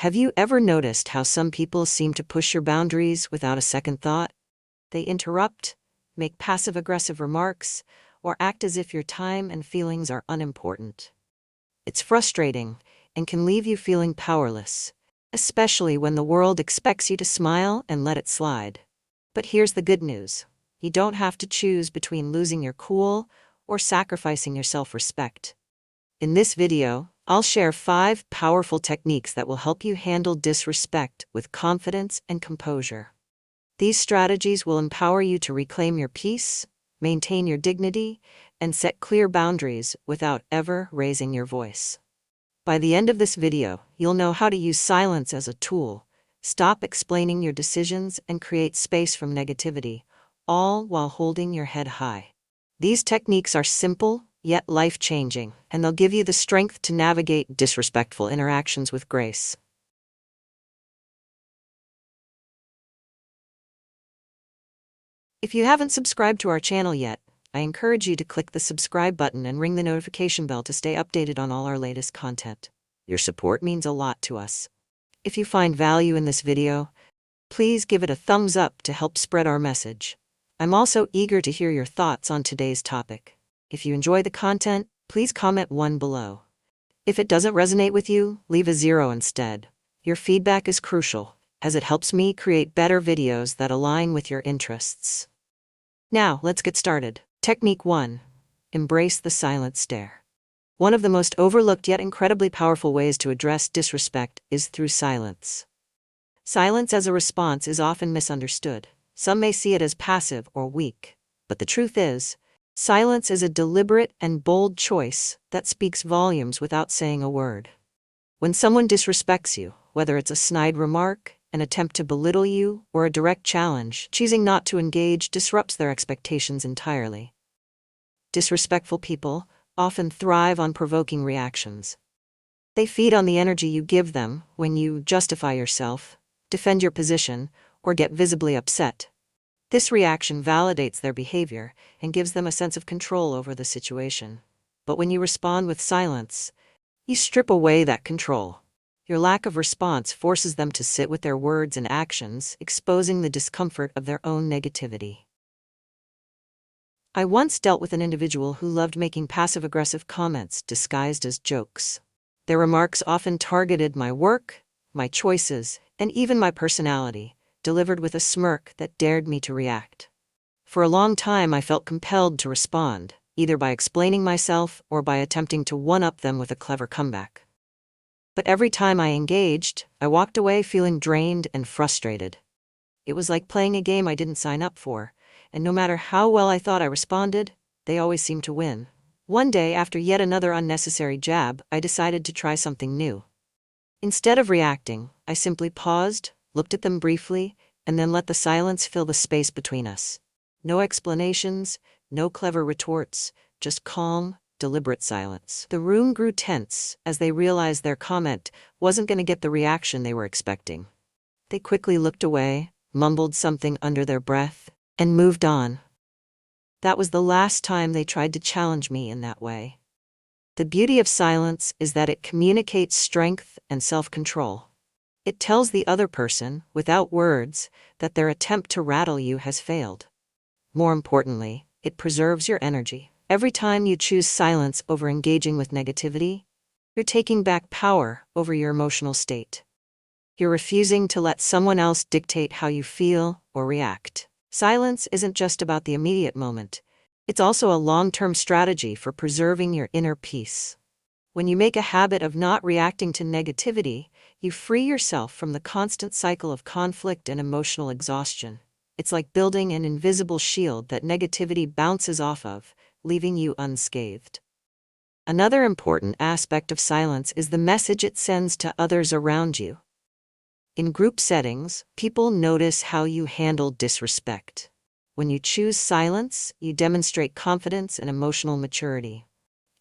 Have you ever noticed how some people seem to push your boundaries without a second thought? They interrupt, make passive-aggressive remarks, or act as if your time and feelings are unimportant. It's frustrating and can leave you feeling powerless, especially when the world expects you to smile and let it slide. But here's the good news. You don't have to choose between losing your cool or sacrificing your self-respect. In this video, I'll share 5 powerful techniques that will help you handle disrespect with confidence and composure. These strategies will empower you to reclaim your peace, maintain your dignity, and set clear boundaries without ever raising your voice. By the end of this video, you'll know how to use silence as a tool, stop explaining your decisions, and create space from negativity, all while holding your head high. These techniques are simple, yet life-changing, and they'll give you the strength to navigate disrespectful interactions with grace. If you haven't subscribed to our channel yet, I encourage you to click the subscribe button and ring the notification bell to stay updated on all our latest content. Your support means a lot to us. If you find value in this video, please give it a thumbs up to help spread our message. I'm also eager to hear your thoughts on today's topic. If you enjoy the content, please comment 1 below. If it doesn't resonate with you, leave a 0 instead. Your feedback is crucial, as it helps me create better videos that align with your interests. Now, let's get started. Technique 1. Embrace the silent stare. One of the most overlooked yet incredibly powerful ways to address disrespect is through silence. Silence as a response is often misunderstood. Some may see it as passive or weak. But the truth is, silence is a deliberate and bold choice that speaks volumes without saying a word. When someone disrespects you, whether it's a snide remark, an attempt to belittle you, or a direct challenge, choosing not to engage disrupts their expectations entirely. Disrespectful people often thrive on provoking reactions. They feed on the energy you give them when you justify yourself, defend your position, or get visibly upset. This reaction validates their behavior and gives them a sense of control over the situation. But when you respond with silence, you strip away that control. Your lack of response forces them to sit with their words and actions, exposing the discomfort of their own negativity. I once dealt with an individual who loved making passive-aggressive comments disguised as jokes. Their remarks often targeted my work, my choices, and even my personality, delivered with a smirk that dared me to react. For a long time, I felt compelled to respond, either by explaining myself or by attempting to one-up them with a clever comeback. But every time I engaged, I walked away feeling drained and frustrated. It was like playing a game I didn't sign up for, and no matter how well I thought I responded, they always seemed to win. One day, after yet another unnecessary jab, I decided to try something new. Instead of reacting, I simply paused, looked at them briefly, and then let the silence fill the space between us. No explanations, no clever retorts, just calm, deliberate silence. The room grew tense as they realized their comment wasn't going to get the reaction they were expecting. They quickly looked away, mumbled something under their breath, and moved on. That was the last time they tried to challenge me in that way. The beauty of silence is that it communicates strength and self-control. It tells the other person, without words, that their attempt to rattle you has failed. More importantly, it preserves your energy. Every time you choose silence over engaging with negativity, you're taking back power over your emotional state. You're refusing to let someone else dictate how you feel or react. Silence isn't just about the immediate moment. It's also a long-term strategy for preserving your inner peace. When you make a habit of not reacting to negativity, you free yourself from the constant cycle of conflict and emotional exhaustion. It's like building an invisible shield that negativity bounces off of, leaving you unscathed. Another important aspect of silence is the message it sends to others around you. In group settings, people notice how you handle disrespect. When you choose silence, you demonstrate confidence and emotional maturity.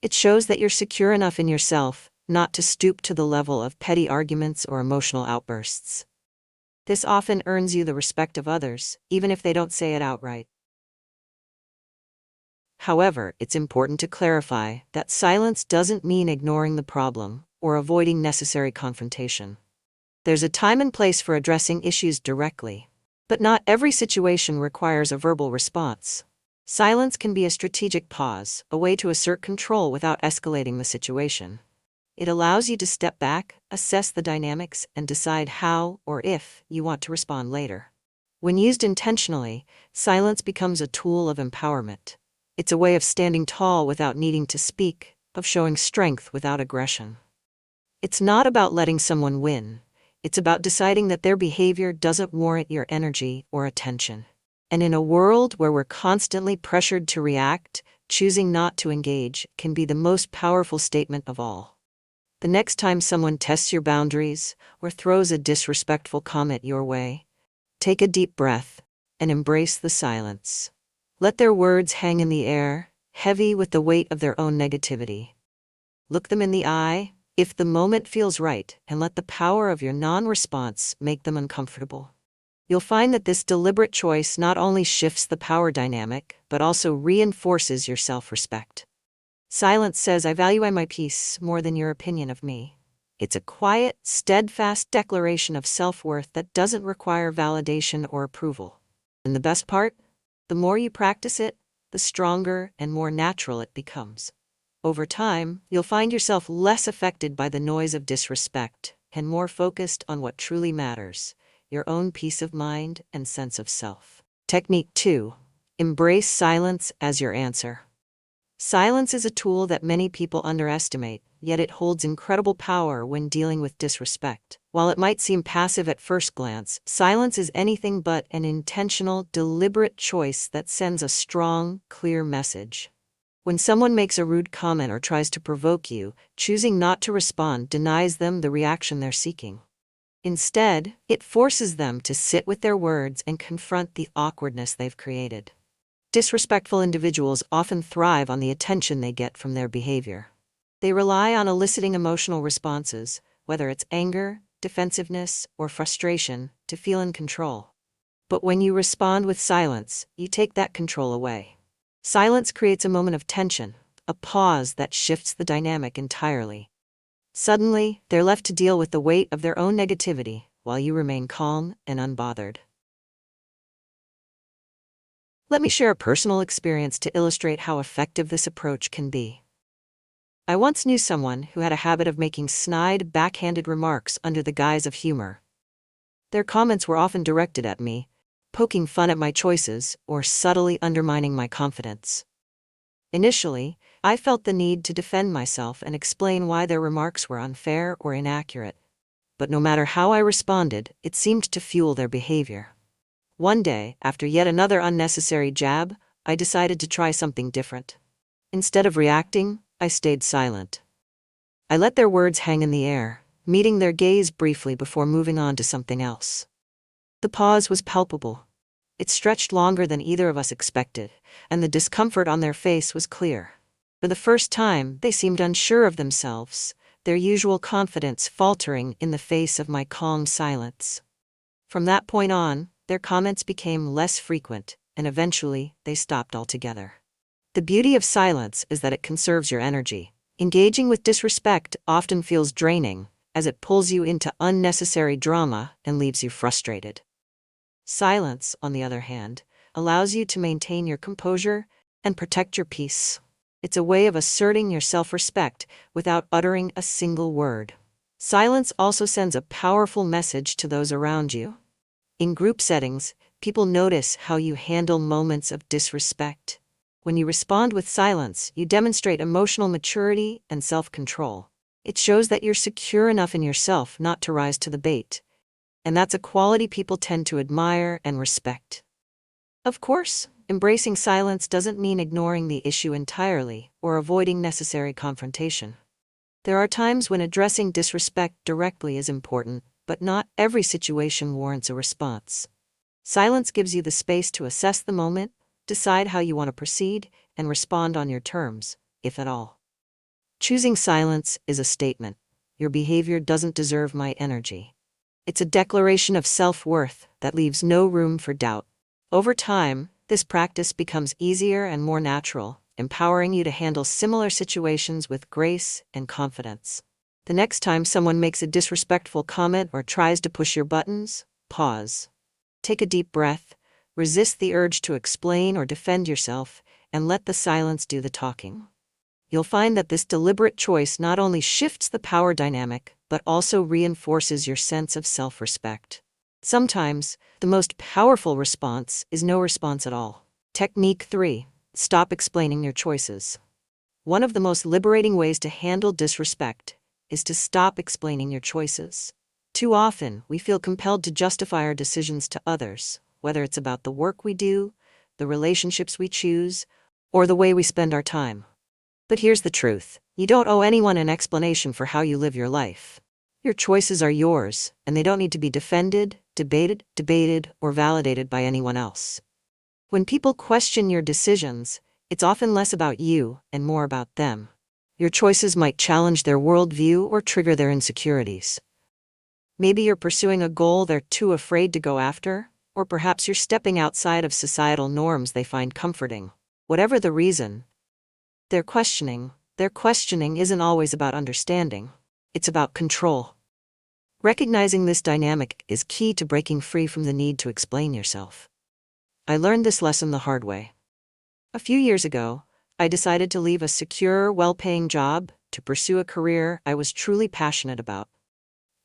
It shows that you're secure enough in yourself not to stoop to the level of petty arguments or emotional outbursts. This often earns you the respect of others, even if they don't say it outright. However, it's important to clarify that silence doesn't mean ignoring the problem or avoiding necessary confrontation. There's a time and place for addressing issues directly, but not every situation requires a verbal response. Silence can be a strategic pause, a way to assert control without escalating the situation. It allows you to step back, assess the dynamics, and decide how or if you want to respond later. When used intentionally, silence becomes a tool of empowerment. It's a way of standing tall without needing to speak, of showing strength without aggression. It's not about letting someone win. It's about deciding that their behavior doesn't warrant your energy or attention. And in a world where we're constantly pressured to react, choosing not to engage can be the most powerful statement of all. The next time someone tests your boundaries or throws a disrespectful comment your way, take a deep breath and embrace the silence. Let their words hang in the air, heavy with the weight of their own negativity. Look them in the eye, if the moment feels right, and let the power of your non-response make them uncomfortable. You'll find that this deliberate choice not only shifts the power dynamic, but also reinforces your self-respect. Silence says, "I value my peace more than your opinion of me." It's a quiet, steadfast declaration of self-worth that doesn't require validation or approval. And the best part? The more you practice it, the stronger and more natural it becomes. Over time, you'll find yourself less affected by the noise of disrespect and more focused on what truly matters, your own peace of mind and sense of self. Technique 2. Embrace silence as your answer. Silence is a tool that many people underestimate, yet it holds incredible power when dealing with disrespect. While it might seem passive at first glance, silence is anything but an intentional, deliberate choice that sends a strong, clear message. When someone makes a rude comment or tries to provoke you, choosing not to respond denies them the reaction they're seeking. Instead, it forces them to sit with their words and confront the awkwardness they've created. Disrespectful individuals often thrive on the attention they get from their behavior. They rely on eliciting emotional responses, whether it's anger, defensiveness, or frustration, to feel in control. But when you respond with silence, you take that control away. Silence creates a moment of tension, a pause that shifts the dynamic entirely. Suddenly, they're left to deal with the weight of their own negativity, while you remain calm and unbothered. Let me share a personal experience to illustrate how effective this approach can be. I once knew someone who had a habit of making snide, backhanded remarks under the guise of humor. Their comments were often directed at me, poking fun at my choices, or subtly undermining my confidence. Initially, I felt the need to defend myself and explain why their remarks were unfair or inaccurate. But no matter how I responded, it seemed to fuel their behavior. One day, after yet another unnecessary jab, I decided to try something different. Instead of reacting, I stayed silent. I let their words hang in the air, meeting their gaze briefly before moving on to something else. The pause was palpable. It stretched longer than either of us expected, and the discomfort on their face was clear. For the first time, they seemed unsure of themselves, their usual confidence faltering in the face of my calm silence. From that point on, their comments became less frequent, and eventually, they stopped altogether. The beauty of silence is that it conserves your energy. Engaging with disrespect often feels draining, as it pulls you into unnecessary drama and leaves you frustrated. Silence, on the other hand, allows you to maintain your composure and protect your peace. It's a way of asserting your self-respect without uttering a single word. Silence also sends a powerful message to those around you. In group settings, people notice how you handle moments of disrespect. When you respond with silence, you demonstrate emotional maturity and self-control. It shows that you're secure enough in yourself not to rise to the bait. And that's a quality people tend to admire and respect. Of course, embracing silence doesn't mean ignoring the issue entirely or avoiding necessary confrontation. There are times when addressing disrespect directly is important, but not every situation warrants a response. Silence gives you the space to assess the moment, decide how you want to proceed, and respond on your terms, if at all. Choosing silence is a statement. Your behavior doesn't deserve my energy. It's a declaration of self-worth that leaves no room for doubt. Over time, this practice becomes easier and more natural, empowering you to handle similar situations with grace and confidence. The next time someone makes a disrespectful comment or tries to push your buttons, pause. Take a deep breath, resist the urge to explain or defend yourself, and let the silence do the talking. You'll find that this deliberate choice not only shifts the power dynamic, but also reinforces your sense of self-respect. Sometimes, the most powerful response is no response at all. Technique 3. Stop explaining your choices. One of the most liberating ways to handle disrespect is to stop explaining your choices. Too often, we feel compelled to justify our decisions to others, whether it's about the work we do, the relationships we choose, or the way we spend our time. But here's the truth. You don't owe anyone an explanation for how you live your life. Your choices are yours, and they don't need to be defended, debated, or validated by anyone else. When people question your decisions, it's often less about you and more about them. Your choices might challenge their worldview or trigger their insecurities. Maybe you're pursuing a goal they're too afraid to go after, or perhaps you're stepping outside of societal norms they find comforting. Whatever the reason, their questioning isn't always about understanding. It's about control. Recognizing this dynamic is key to breaking free from the need to explain yourself. I learned this lesson the hard way. A few years ago, I decided to leave a secure, well-paying job to pursue a career I was truly passionate about.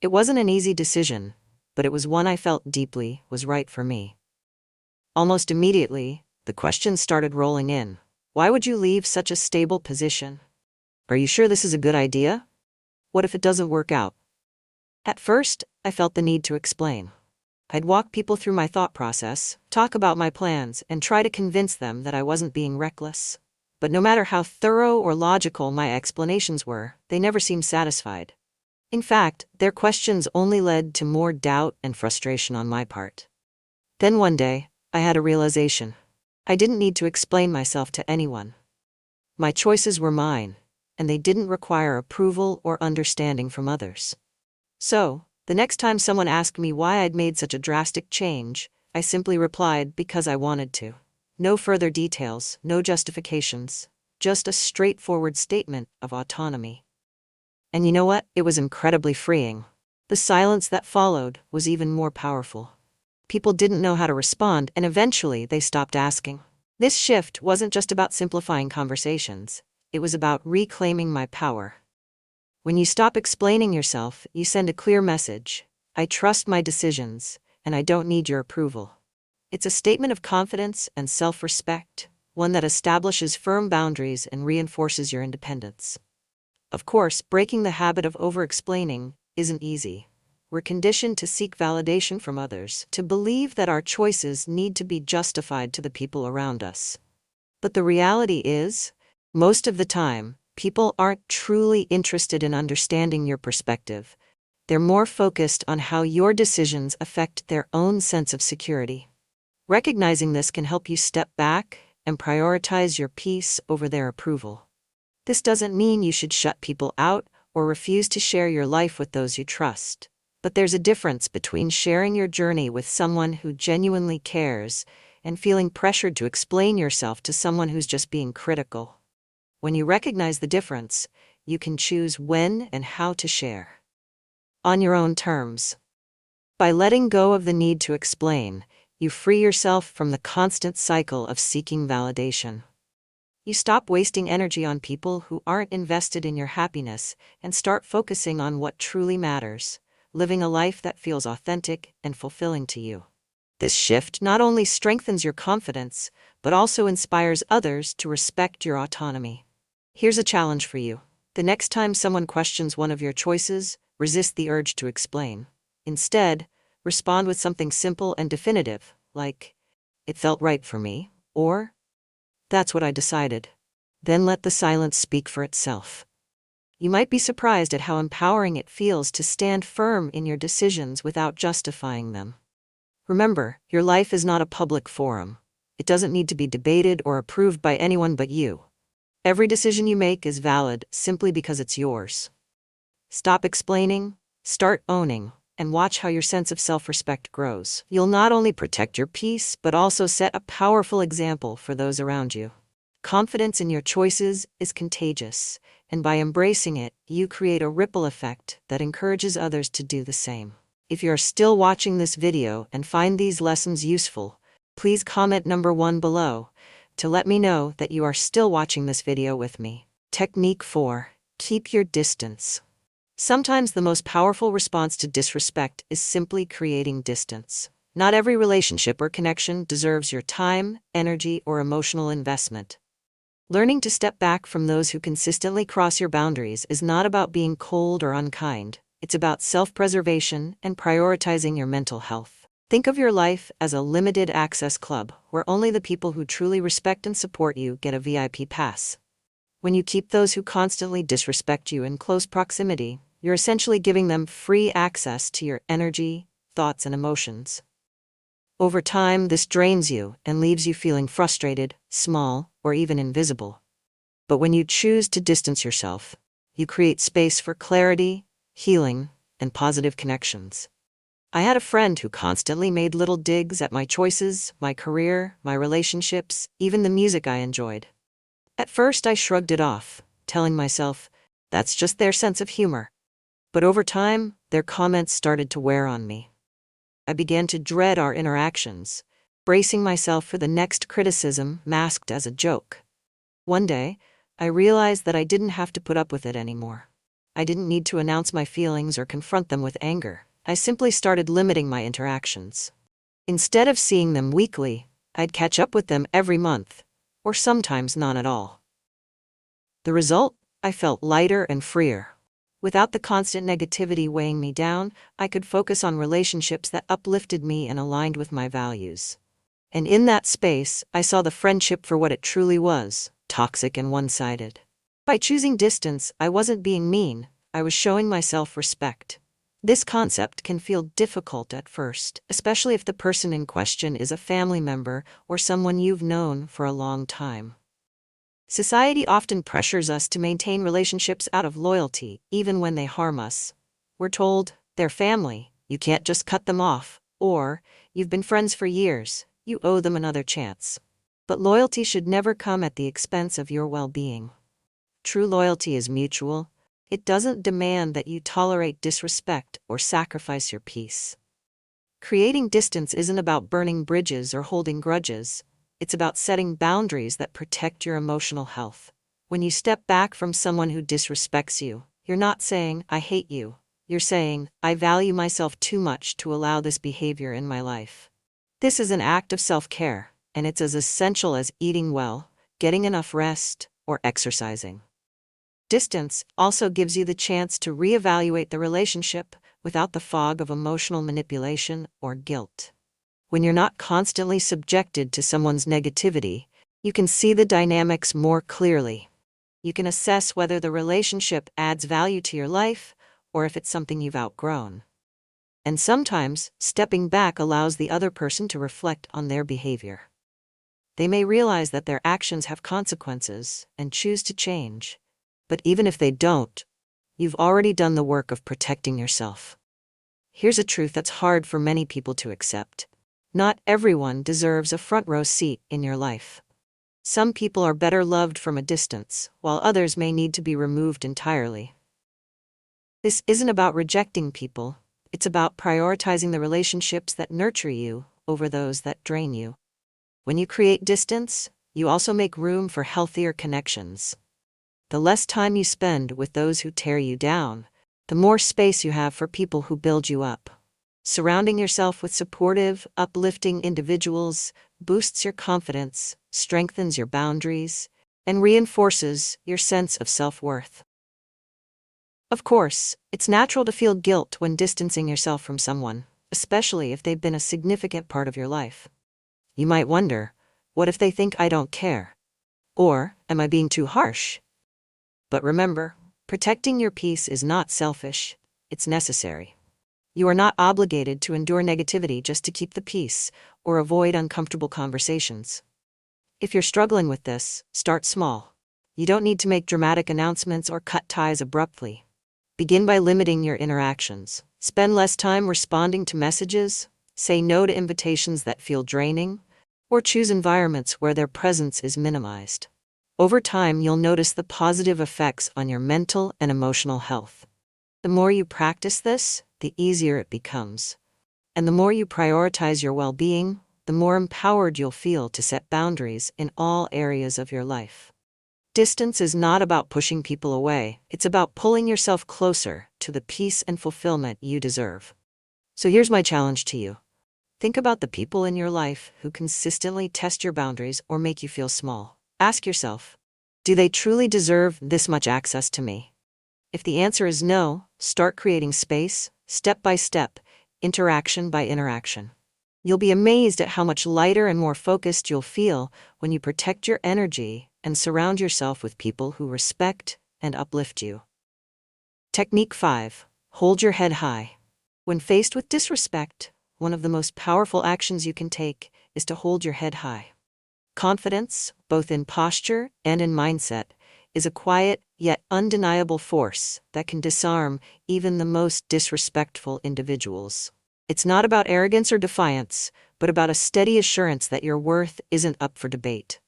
It wasn't an easy decision, but it was one I felt deeply was right for me. Almost immediately, the questions started rolling in. Why would you leave such a stable position? Are you sure this is a good idea? What if it doesn't work out? At first, I felt the need to explain. I'd walk people through my thought process, talk about my plans, and try to convince them that I wasn't being reckless. But no matter how thorough or logical my explanations were, they never seemed satisfied. In fact, their questions only led to more doubt and frustration on my part. Then one day, I had a realization. I didn't need to explain myself to anyone. My choices were mine, and they didn't require approval or understanding from others. So, the next time someone asked me why I'd made such a drastic change, I simply replied because I wanted to. No further details, no justifications, just a straightforward statement of autonomy. And you know what? It was incredibly freeing. The silence that followed was even more powerful. People didn't know how to respond, and eventually they stopped asking. This shift wasn't just about simplifying conversations. It was about reclaiming my power. When you stop explaining yourself, you send a clear message. I trust my decisions, and I don't need your approval. It's a statement of confidence and self-respect, one that establishes firm boundaries and reinforces your independence. Of course, breaking the habit of over-explaining isn't easy. We're conditioned to seek validation from others, to believe that our choices need to be justified to the people around us. But the reality is, most of the time, people aren't truly interested in understanding your perspective. They're more focused on how your decisions affect their own sense of security. Recognizing this can help you step back and prioritize your peace over their approval. This doesn't mean you should shut people out or refuse to share your life with those you trust. But there's a difference between sharing your journey with someone who genuinely cares and feeling pressured to explain yourself to someone who's just being critical. When you recognize the difference, you can choose when and how to share. On your own terms. By letting go of the need to explain, you free yourself from the constant cycle of seeking validation. You stop wasting energy on people who aren't invested in your happiness and start focusing on what truly matters, living a life that feels authentic and fulfilling to you. This shift not only strengthens your confidence, but also inspires others to respect your autonomy. Here's a challenge for you. The next time someone questions one of your choices, resist the urge to explain. Instead, respond with something simple and definitive, like, "It felt right for me," or, "That's what I decided." Then let the silence speak for itself. You might be surprised at how empowering it feels to stand firm in your decisions without justifying them. Remember, your life is not a public forum. It doesn't need to be debated or approved by anyone but you. Every decision you make is valid simply because it's yours. Stop explaining, start owning, and watch how your sense of self-respect grows. You'll not only protect your peace, but also set a powerful example for those around you. Confidence in your choices is contagious, and by embracing it, you create a ripple effect that encourages others to do the same. If you are still watching this video and find these lessons useful, please comment number 1 below to let me know that you are still watching this video with me. Technique 4. Keep your distance. Sometimes the most powerful response to disrespect is simply creating distance. Not every relationship or connection deserves your time, energy, or emotional investment. Learning to step back from those who consistently cross your boundaries is not about being cold or unkind. It's about self-preservation and prioritizing your mental health. Think of your life as a limited access club where only the people who truly respect and support you get a VIP pass. When you keep those who constantly disrespect you in close proximity, you're essentially giving them free access to your energy, thoughts, and emotions. Over time, this drains you and leaves you feeling frustrated, small, or even invisible. But when you choose to distance yourself, you create space for clarity, healing, and positive connections. I had a friend who constantly made little digs at my choices, my career, my relationships, even the music I enjoyed. At first, I shrugged it off, telling myself, that's just their sense of humor. But over time, their comments started to wear on me. I began to dread our interactions, bracing myself for the next criticism masked as a joke. One day, I realized that I didn't have to put up with it anymore. I didn't need to announce my feelings or confront them with anger. I simply started limiting my interactions. Instead of seeing them weekly, I'd catch up with them every month, or sometimes none at all. The result? I felt lighter and freer. Without the constant negativity weighing me down, I could focus on relationships that uplifted me and aligned with my values. And in that space, I saw the friendship for what it truly was, toxic and one-sided. By choosing distance, I wasn't being mean, I was showing myself respect. This concept can feel difficult at first, especially if the person in question is a family member or someone you've known for a long time. Society often pressures us to maintain relationships out of loyalty, even when they harm us. We're told, they're family, you can't just cut them off, or, you've been friends for years, you owe them another chance. But loyalty should never come at the expense of your well-being. True loyalty is mutual. It doesn't demand that you tolerate disrespect or sacrifice your peace. Creating distance isn't about burning bridges or holding grudges. It's about setting boundaries that protect your emotional health. When you step back from someone who disrespects you, you're not saying, I hate you. You're saying, I value myself too much to allow this behavior in my life. This is an act of self-care, and it's as essential as eating well, getting enough rest, or exercising. Distance also gives you the chance to reevaluate the relationship without the fog of emotional manipulation or guilt. When you're not constantly subjected to someone's negativity, you can see the dynamics more clearly. You can assess whether the relationship adds value to your life or if it's something you've outgrown. And sometimes, stepping back allows the other person to reflect on their behavior. They may realize that their actions have consequences and choose to change. But even if they don't, you've already done the work of protecting yourself. Here's a truth that's hard for many people to accept. Not everyone deserves a front row seat in your life. Some people are better loved from a distance, while others may need to be removed entirely. This isn't about rejecting people, it's about prioritizing the relationships that nurture you over those that drain you. When you create distance, you also make room for healthier connections. The less time you spend with those who tear you down, the more space you have for people who build you up. Surrounding yourself with supportive, uplifting individuals boosts your confidence, strengthens your boundaries, and reinforces your sense of self-worth. Of course, it's natural to feel guilt when distancing yourself from someone, especially if they've been a significant part of your life. You might wonder, what if they think I don't care? Or, am I being too harsh? But remember, protecting your peace is not selfish, it's necessary. You are not obligated to endure negativity just to keep the peace or avoid uncomfortable conversations. If you're struggling with this, start small. You don't need to make dramatic announcements or cut ties abruptly. Begin by limiting your interactions. Spend less time responding to messages, say no to invitations that feel draining, or choose environments where their presence is minimized. Over time, you'll notice the positive effects on your mental and emotional health. The more you practice this, the easier it becomes. And the more you prioritize your well-being, the more empowered you'll feel to set boundaries in all areas of your life. Distance is not about pushing people away, it's about pulling yourself closer to the peace and fulfillment you deserve. So here's my challenge to you. Think about the people in your life who consistently test your boundaries or make you feel small. Ask yourself, do they truly deserve this much access to me? If the answer is no, start creating space, step by step, interaction by interaction. You'll be amazed at how much lighter and more focused you'll feel when you protect your energy and surround yourself with people who respect and uplift you. Technique 5. Hold your head high. When faced with disrespect, one of the most powerful actions you can take is to hold your head high. Confidence, both in posture and in mindset, is a quiet yet undeniable force that can disarm even the most disrespectful individuals. It's not about arrogance or defiance, but about a steady assurance that your worth isn't up for debate.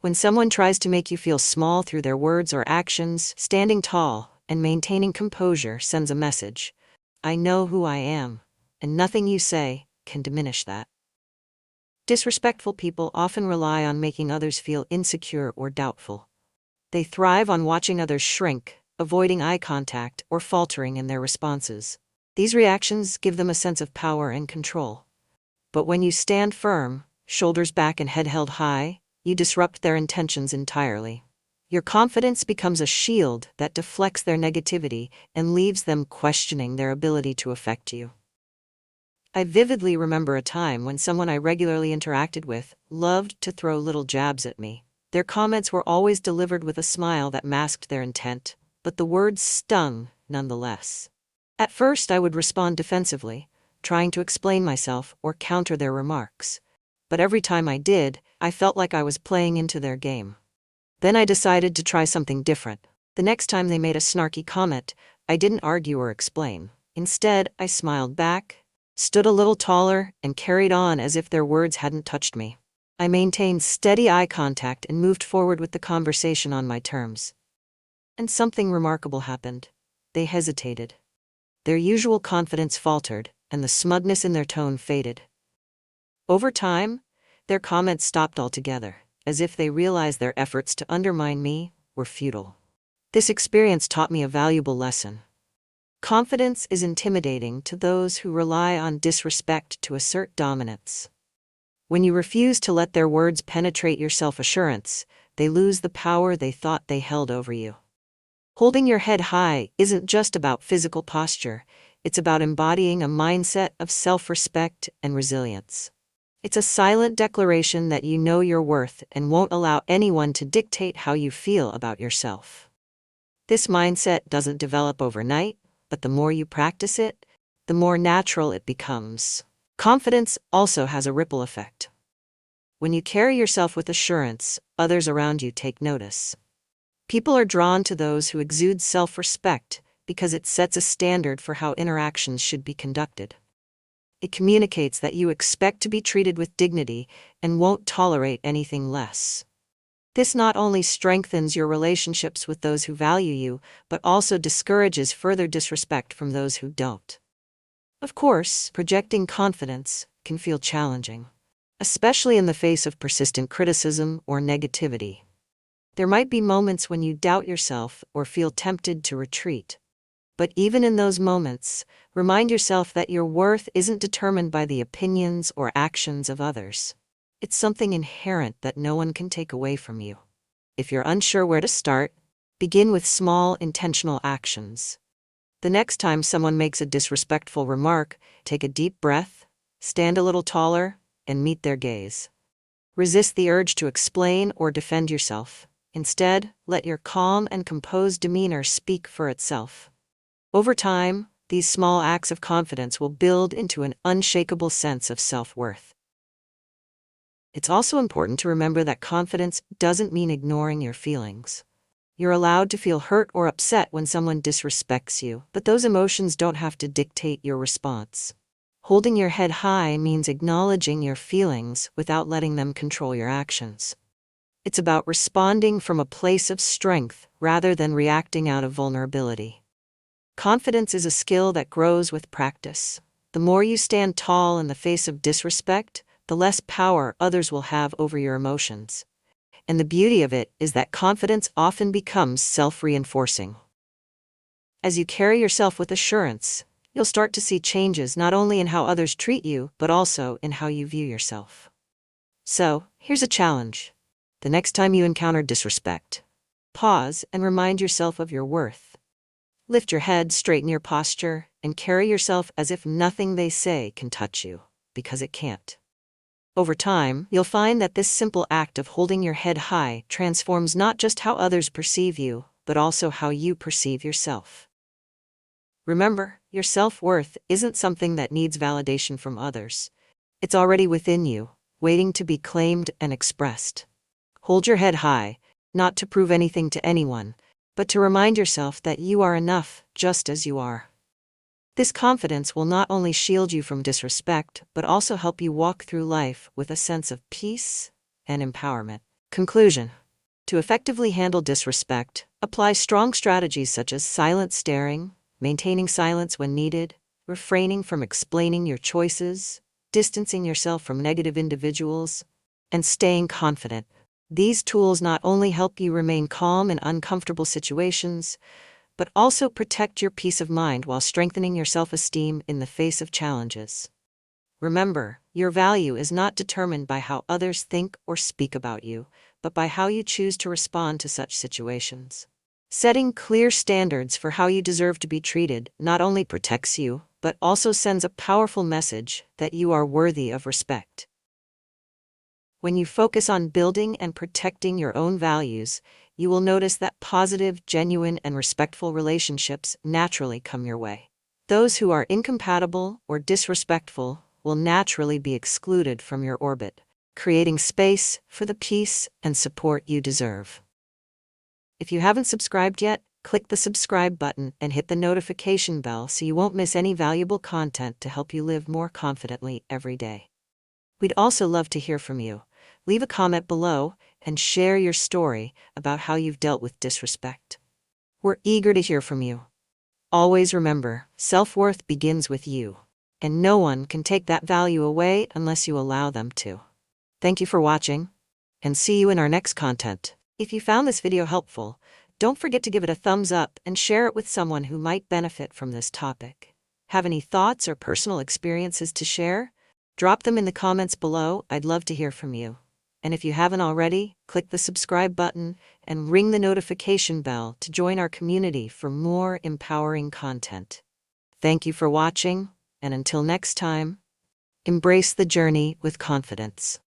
When someone tries to make you feel small through their words or actions, standing tall and maintaining composure sends a message. I know who I am, and nothing you say can diminish that. Disrespectful people often rely on making others feel insecure or doubtful. They thrive on watching others shrink, avoiding eye contact, or faltering in their responses. These reactions give them a sense of power and control. But when you stand firm, shoulders back and head held high, you disrupt their intentions entirely. Your confidence becomes a shield that deflects their negativity and leaves them questioning their ability to affect you. I vividly remember a time when someone I regularly interacted with loved to throw little jabs at me. Their comments were always delivered with a smile that masked their intent, but the words stung nonetheless. At first, I would respond defensively, trying to explain myself or counter their remarks. But every time I did, I felt like I was playing into their game. Then I decided to try something different. The next time they made a snarky comment, I didn't argue or explain. Instead, I smiled back, stood a little taller, and carried on as if their words hadn't touched me. I maintained steady eye contact and moved forward with the conversation on my terms. And something remarkable happened. They hesitated. Their usual confidence faltered, and the smugness in their tone faded. Over time, their comments stopped altogether, as if they realized their efforts to undermine me were futile. This experience taught me a valuable lesson. Confidence is intimidating to those who rely on disrespect to assert dominance. When you refuse to let their words penetrate your self-assurance, they lose the power they thought they held over you. Holding your head high isn't just about physical posture, it's about embodying a mindset of self-respect and resilience. It's a silent declaration that you know your worth and won't allow anyone to dictate how you feel about yourself. This mindset doesn't develop overnight, but the more you practice it, the more natural it becomes. Confidence also has a ripple effect. When you carry yourself with assurance, others around you take notice. People are drawn to those who exude self-respect because it sets a standard for how interactions should be conducted. It communicates that you expect to be treated with dignity and won't tolerate anything less. This not only strengthens your relationships with those who value you, but also discourages further disrespect from those who don't. Of course, projecting confidence can feel challenging, especially in the face of persistent criticism or negativity. There might be moments when you doubt yourself or feel tempted to retreat. But even in those moments, remind yourself that your worth isn't determined by the opinions or actions of others. It's something inherent that no one can take away from you. If you're unsure where to start, begin with small, intentional actions. The next time someone makes a disrespectful remark, take a deep breath, stand a little taller, and meet their gaze. Resist the urge to explain or defend yourself. Instead, let your calm and composed demeanor speak for itself. Over time, these small acts of confidence will build into an unshakable sense of self-worth. It's also important to remember that confidence doesn't mean ignoring your feelings. You're allowed to feel hurt or upset when someone disrespects you, but those emotions don't have to dictate your response. Holding your head high means acknowledging your feelings without letting them control your actions. It's about responding from a place of strength rather than reacting out of vulnerability. Confidence is a skill that grows with practice. The more you stand tall in the face of disrespect, the less power others will have over your emotions. And the beauty of it is that confidence often becomes self-reinforcing. As you carry yourself with assurance, you'll start to see changes not only in how others treat you, but also in how you view yourself. So, here's a challenge. The next time you encounter disrespect, pause and remind yourself of your worth. Lift your head, straighten your posture, and carry yourself as if nothing they say can touch you, because it can't. Over time, you'll find that this simple act of holding your head high transforms not just how others perceive you, but also how you perceive yourself. Remember, your self-worth isn't something that needs validation from others. It's already within you, waiting to be claimed and expressed. Hold your head high, not to prove anything to anyone, but to remind yourself that you are enough just as you are. This confidence will not only shield you from disrespect, but also help you walk through life with a sense of peace and empowerment. Conclusion. To effectively handle disrespect, apply strong strategies such as silent staring, maintaining silence when needed, refraining from explaining your choices, distancing yourself from negative individuals, and staying confident. These tools not only help you remain calm in uncomfortable situations, but also protect your peace of mind while strengthening your self-esteem in the face of challenges. Remember, your value is not determined by how others think or speak about you, but by how you choose to respond to such situations. Setting clear standards for how you deserve to be treated not only protects you, but also sends a powerful message that you are worthy of respect. When you focus on building and protecting your own values, you will notice that positive, genuine, and respectful relationships naturally come your way. Those who are incompatible or disrespectful will naturally be excluded from your orbit, creating space for the peace and support you deserve. If you haven't subscribed yet, click the subscribe button and hit the notification bell so you won't miss any valuable content to help you live more confidently every day. We'd also love to hear from you. Leave a comment below and share your story about how you've dealt with disrespect. We're eager to hear from you. Always remember, self-worth begins with you, and no one can take that value away unless you allow them to. Thank you for watching, and see you in our next content. If you found this video helpful, don't forget to give it a thumbs up and share it with someone who might benefit from this topic. Have any thoughts or personal experiences to share? Drop them in the comments below. I'd love to hear from you. And if you haven't already, click the subscribe button and ring the notification bell to join our community for more empowering content. Thank you for watching, and until next time, embrace the journey with confidence.